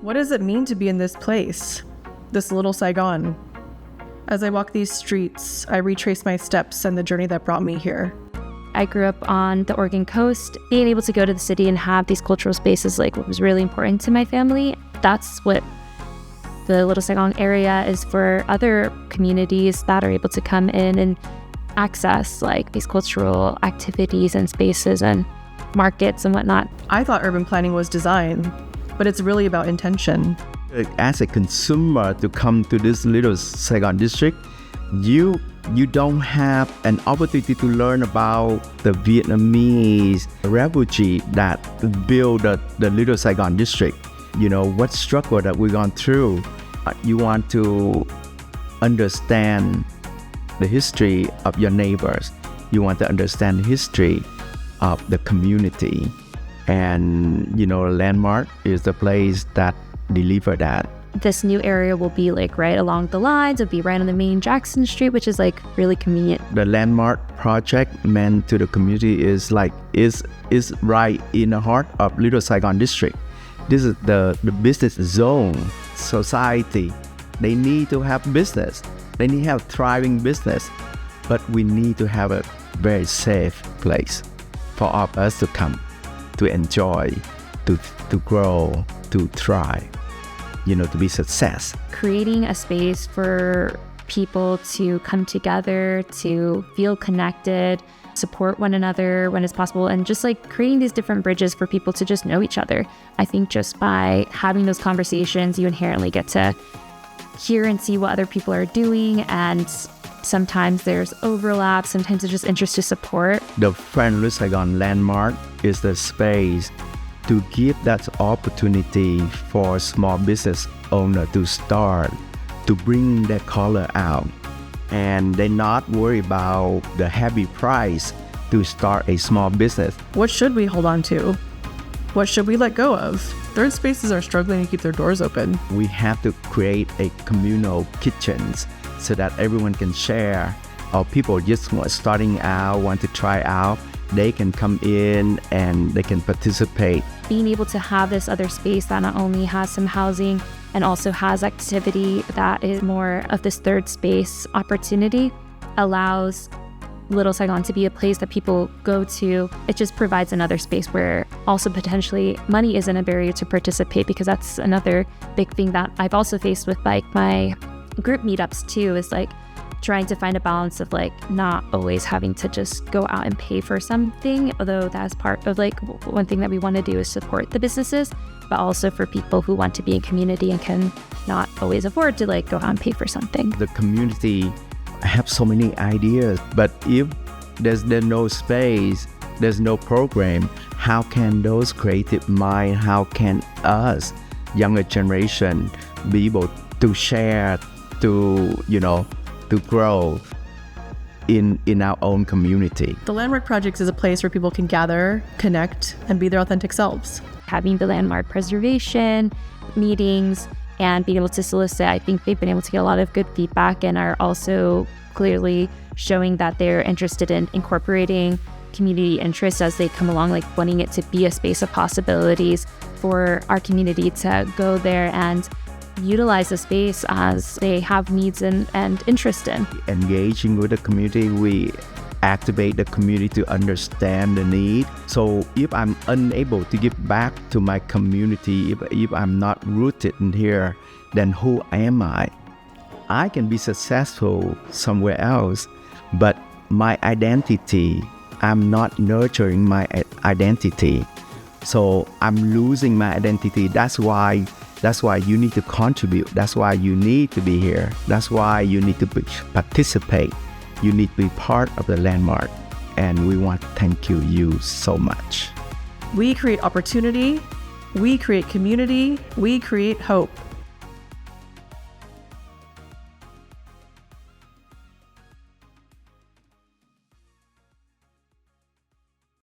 What does it mean to be in this place, this Little Saigon? As I walk these streets, I retrace my steps and the journey that brought me here. I grew up on the Oregon coast. Being able to go to the city and have these cultural spaces what was really important to my family. That's what the Little Saigon area is for other communities that are able to come in and access these cultural activities and spaces and markets and whatnot. I thought urban planning was design, but it's really about intention. As a consumer to come to this Little Saigon district, you don't have an opportunity to learn about the Vietnamese refugee that built the Little Saigon district. What struggle that we've gone through. You want to understand the history of your neighbors. You want to understand the history of the community. And, Landmark is the place that deliver that. This new area will be right along the lines. It'll be right on the main Jackson Street, which is really convenient. The Landmark Project meant to the community is right in the heart of Little Saigon district. This is the business zone. Society, they need to have business. They need to have thriving business. But we need to have a very safe place for all of us to come, to enjoy, to grow, to thrive, to be success. Creating a space for people to come together, to feel connected, support one another when it's possible, and just creating these different bridges for people to just know each other. I think just by having those conversations, you inherently get to hear and see what other people are doing, and sometimes there's overlap, sometimes it's just interest to support. The Little Saigon Landmark is the space to give that opportunity for small business owner to start, to bring their color out. And they not worry about the heavy price to start a small business. What should we hold on to? What should we let go of? Third spaces are struggling to keep their doors open. We have to create a communal kitchens so that everyone can share. Or people just starting out, want to try out, they can come in and they can participate. Being able to have this other space that not only has some housing and also has activity that is more of this third space opportunity allows Little Saigon to be a place that people go to. It just provides another space where also potentially money isn't a barrier to participate, because that's another big thing that I've also faced with my group meetups too, is trying to find a balance of not always having to just go out and pay for something, although that's part of one thing that we want to do is support the businesses, but also for people who want to be in community and can not always afford to go out and pay for something. The community have so many ideas, but if there's no space, there's no program, how can those creative minds, how can us, younger generation, be able to share, to grow in our own community? The Landmark Project is a place where people can gather, connect, and be their authentic selves. Having the landmark preservation meetings and being able to solicit, I think they've been able to get a lot of good feedback and are also clearly showing that they're interested in incorporating community interests as they come along, wanting it to be a space of possibilities for our community to go there and utilize the space as they have needs and interest in. Engaging with the community, we activate the community to understand the need. So if I'm unable to give back to my community, if I'm not rooted in here, then who am I? I can be successful somewhere else, but my identity, I'm not nurturing my identity. So I'm losing my identity. That's why you need to contribute. That's why you need to be here. That's why you need to participate. You need to be part of the landmark. And we want to thank you so much. We create opportunity. We create community. We create hope.